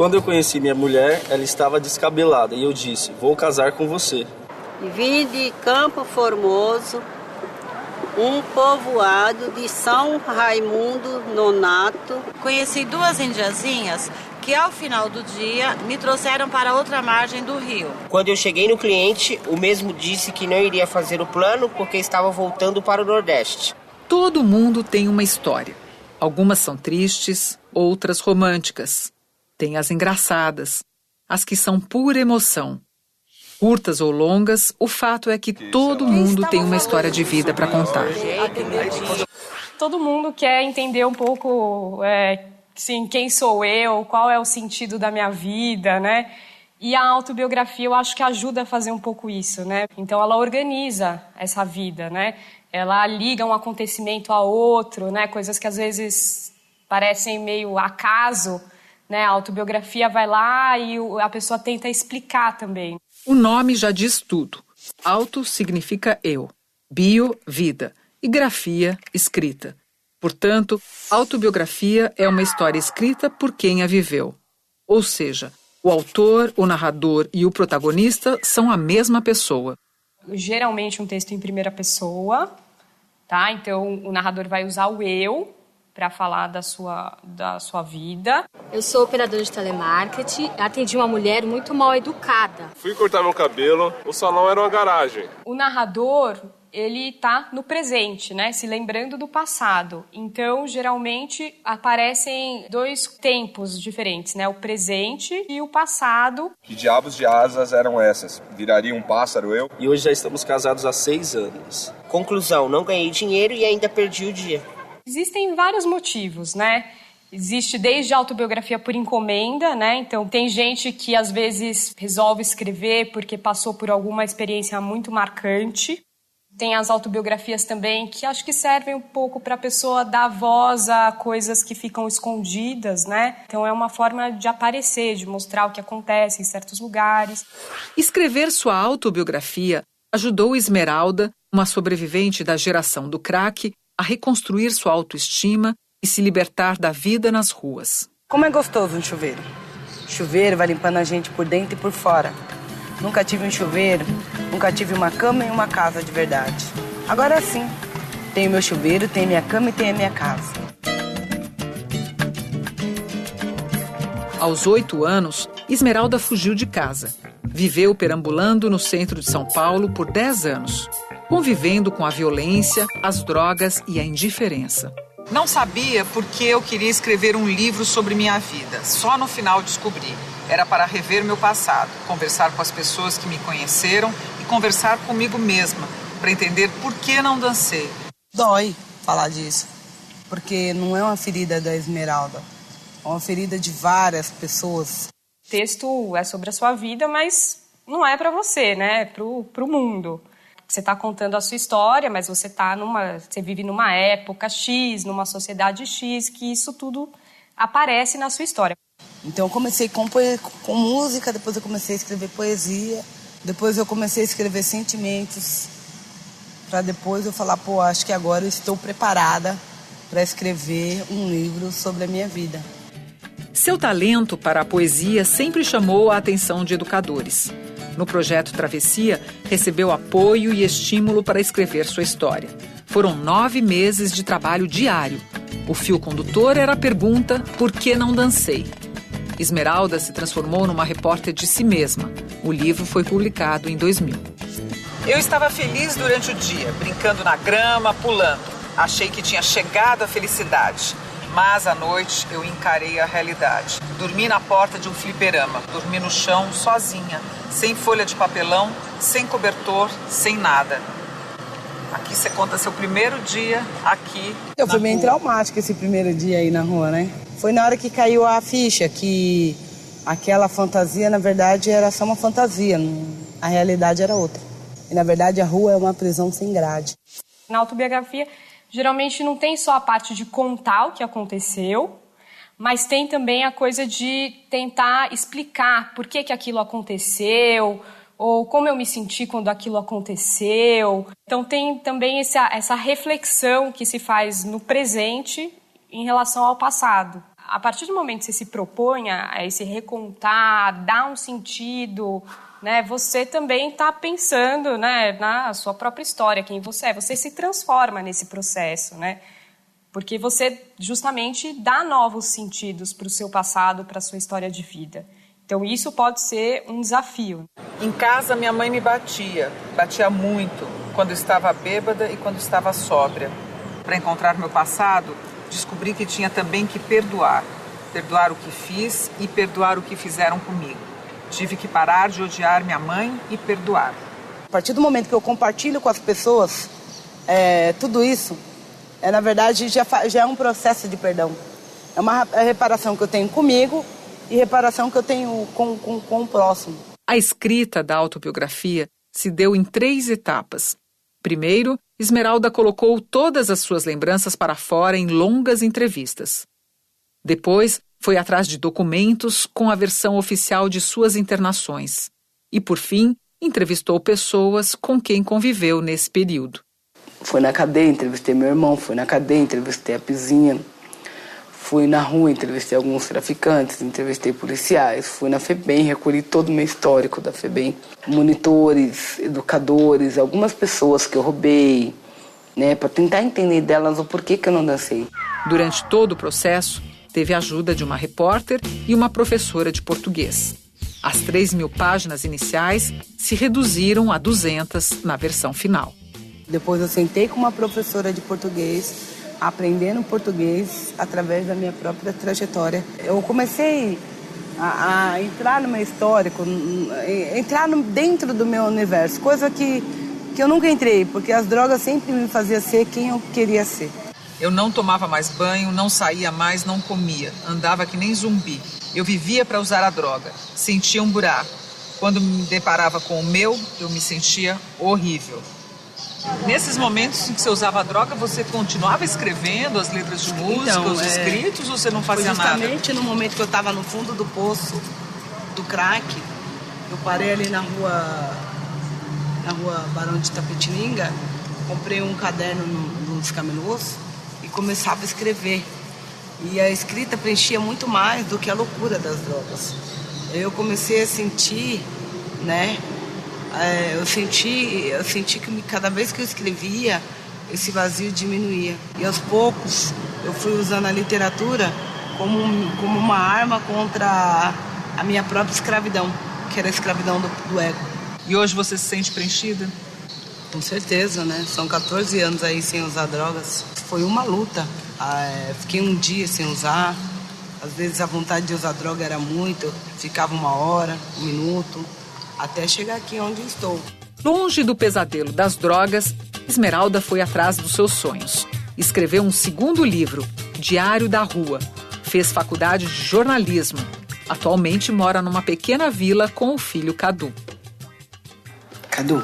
Quando eu conheci minha mulher, ela estava descabelada e eu disse, vou casar com você. Vim de Campo Formoso, um povoado de São Raimundo Nonato. Conheci 2 indiazinhas que ao final do dia me trouxeram para outra margem do rio. Quando eu cheguei no cliente, o mesmo disse que não iria fazer o plano porque estava voltando para o Nordeste. Todo mundo tem uma história. Algumas são tristes, outras românticas. Tem as engraçadas, as que são pura emoção. Curtas ou longas, o fato é que todo mundo tem uma história de vida para contar. Todo mundo quer entender um pouco assim, quem sou eu, qual é o sentido da minha vida, né? E a autobiografia eu acho que ajuda a fazer um pouco isso, né? Então ela organiza essa vida, né? Ela liga um acontecimento a outro, né? Coisas que às vezes parecem meio acaso, né? A autobiografia vai lá e a pessoa tenta explicar também. O nome já diz tudo. Auto significa eu, bio, vida, e grafia, escrita. Portanto, autobiografia é uma história escrita por quem a viveu. Ou seja, o autor, o narrador e o protagonista são a mesma pessoa. Geralmente um texto em primeira pessoa, tá? Então o narrador vai usar o eu para falar da sua vida. Eu sou operadora de telemarketing, atendi uma mulher muito mal educada. Fui cortar meu cabelo, o salão era uma garagem. O narrador, ele tá no presente, né? Se lembrando do passado. Então, geralmente, aparecem 2 tempos diferentes, né? O presente e o passado. Que diabos de asas eram essas? Viraria um pássaro eu? E hoje já estamos casados há 6 anos. Conclusão, não ganhei dinheiro e ainda perdi o dia. Existem vários motivos, né? Existe desde a autobiografia por encomenda, né? Então, tem gente que às vezes resolve escrever porque passou por alguma experiência muito marcante. Tem as autobiografias também que acho que servem um pouco para a pessoa dar voz a coisas que ficam escondidas, né? Então, é uma forma de aparecer, de mostrar o que acontece em certos lugares. Escrever sua autobiografia ajudou Esmeralda, uma sobrevivente da geração do crack, a reconstruir sua autoestima e se libertar da vida nas ruas. Como é gostoso um chuveiro. Chuveiro vai limpando a gente por dentro e por fora. Nunca tive um chuveiro, nunca tive uma cama e uma casa de verdade. Agora sim, tenho meu chuveiro, tenho minha cama e tenho a minha casa. Aos 8 anos, Esmeralda fugiu de casa. Viveu perambulando no centro de São Paulo por 10 anos, convivendo com a violência, as drogas e a indiferença. Não sabia por que eu queria escrever um livro sobre minha vida. Só no final descobri. Era para rever meu passado, conversar com as pessoas que me conheceram e conversar comigo mesma, para entender por que não dancei. Dói falar disso, porque não é uma ferida da Esmeralda, é uma ferida de várias pessoas. O texto é sobre a sua vida, mas não é para você, né? É pro mundo. Você está contando a sua história, mas você vive numa época X, numa sociedade X, que isso tudo aparece na sua história. Então eu comecei com música, depois eu comecei a escrever poesia, depois eu comecei a escrever sentimentos, para depois eu falar, acho que agora eu estou preparada para escrever um livro sobre a minha vida. Seu talento para a poesia sempre chamou a atenção de educadores. No projeto Travessia, recebeu apoio e estímulo para escrever sua história. Foram 9 meses de trabalho diário. O fio condutor era a pergunta: por que não dancei? Esmeralda se transformou numa repórter de si mesma. O livro foi publicado em 2000. Eu estava feliz durante o dia, brincando na grama, pulando. Achei que tinha chegado a felicidade. Mas à noite eu encarei a realidade. Dormi na porta de um fliperama, dormi no chão sozinha, sem folha de papelão, sem cobertor, sem nada. Aqui você conta seu primeiro dia aqui. Foi bem traumático esse primeiro dia aí na rua, né? Foi na hora que caiu a ficha que aquela fantasia, na verdade, era só uma fantasia, a realidade era outra. E na verdade a rua é uma prisão sem grade. Na autobiografia, geralmente não tem só a parte de contar o que aconteceu, mas tem também a coisa de tentar explicar por que aquilo aconteceu, ou como eu me senti quando aquilo aconteceu. Então tem também essa reflexão que se faz no presente em relação ao passado. a partir do momento que você se propõe a esse recontar, dar um sentido, né, você também está pensando, né, na sua própria história, quem você é. Você se transforma nesse processo, né? Porque você justamente dá novos sentidos para o seu passado, para a sua história de vida. Então isso pode ser um desafio. Em casa, minha mãe me batia muito, quando estava bêbada e quando estava sóbria. Para encontrar meu passado, descobri que tinha também que perdoar. Perdoar o que fiz e perdoar o que fizeram comigo. Tive que parar de odiar minha mãe e perdoar. A partir do momento que eu compartilho com as pessoas tudo isso, na verdade já é um processo de perdão. É uma reparação que eu tenho comigo e reparação que eu tenho com o próximo. A escrita da autobiografia se deu em 3 etapas. Primeiro, Esmeralda colocou todas as suas lembranças para fora em longas entrevistas. Depois, foi atrás de documentos com a versão oficial de suas internações. E, por fim, entrevistou pessoas com quem conviveu nesse período. Fui na cadeia, entrevistei meu irmão, fui na cadeia, entrevistei a Pizinha, fui na rua, entrevistei alguns traficantes, entrevistei policiais, fui na FEBEM, recolhi todo o meu histórico da FEBEM, monitores, educadores, algumas pessoas que eu roubei, né, para tentar entender delas o porquê que eu não dancei. Durante todo o processo, teve a ajuda de uma repórter e uma professora de português. As 3.000 páginas iniciais se reduziram a 200 na versão final. Depois eu sentei com uma professora de português, aprendendo português através da minha própria trajetória. Eu comecei a entrar no meu histórico, entrar dentro do meu universo, coisa que eu nunca entrei, porque as drogas sempre me faziam ser quem eu queria ser. Eu não tomava mais banho, não saía mais, não comia. Andava que nem zumbi. Eu vivia para usar a droga. Sentia um buraco. Quando me deparava com o meu, eu me sentia horrível. Nesses momentos em que você usava a droga, você continuava escrevendo as letras de música, os escritos, ou você não fazia nada? Justamente no momento que eu estava no fundo do poço do crack, eu parei ali na rua Barão de Itapetininga, comprei um caderno nos camelôs e começava a escrever. E a escrita preenchia muito mais do que a loucura das drogas. Eu comecei a sentir, né? Eu senti que cada vez que eu escrevia, esse vazio diminuía. E aos poucos eu fui usando a literatura como uma arma contra a minha própria escravidão, que era a escravidão do ego. E hoje você se sente preenchida? Com certeza, né? São 14 anos aí sem usar drogas. Foi uma luta. Fiquei um dia sem usar. Às vezes a vontade de usar droga era muito. Ficava 1 hora, 1 minuto, até chegar aqui onde estou. Longe do pesadelo das drogas, Esmeralda foi atrás dos seus sonhos. Escreveu um 2º livro, Diário da Rua. Fez faculdade de jornalismo. Atualmente mora numa pequena vila com o filho Cadu. Cadu,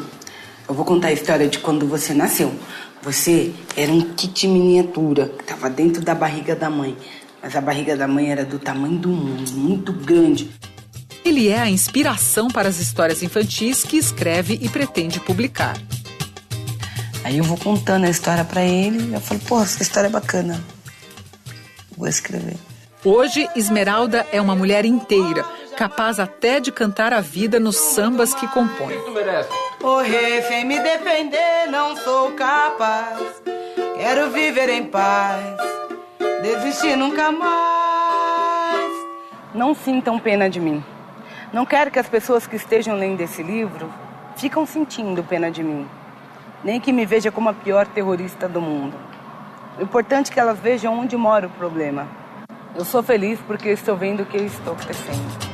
eu vou contar a história de quando você nasceu. Você era um kit miniatura que estava dentro da barriga da mãe. Mas a barriga da mãe era do tamanho do mundo, muito grande. Ele é a inspiração para as histórias infantis que escreve e pretende publicar. Aí eu vou contando a história para ele e eu falo, pô, essa história é bacana. Vou escrever. Hoje, Esmeralda é uma mulher inteira, capaz até de cantar a vida nos sambas que compõe. Morrer sem me defender, não sou capaz. Quero viver em paz, desistir nunca mais. Não sintam pena de mim. Não quero que as pessoas que estejam lendo esse livro ficam sentindo pena de mim. Nem que me veja como a pior terrorista do mundo. O importante é que elas vejam onde mora o problema. Eu sou feliz porque estou vendo o que estou crescendo.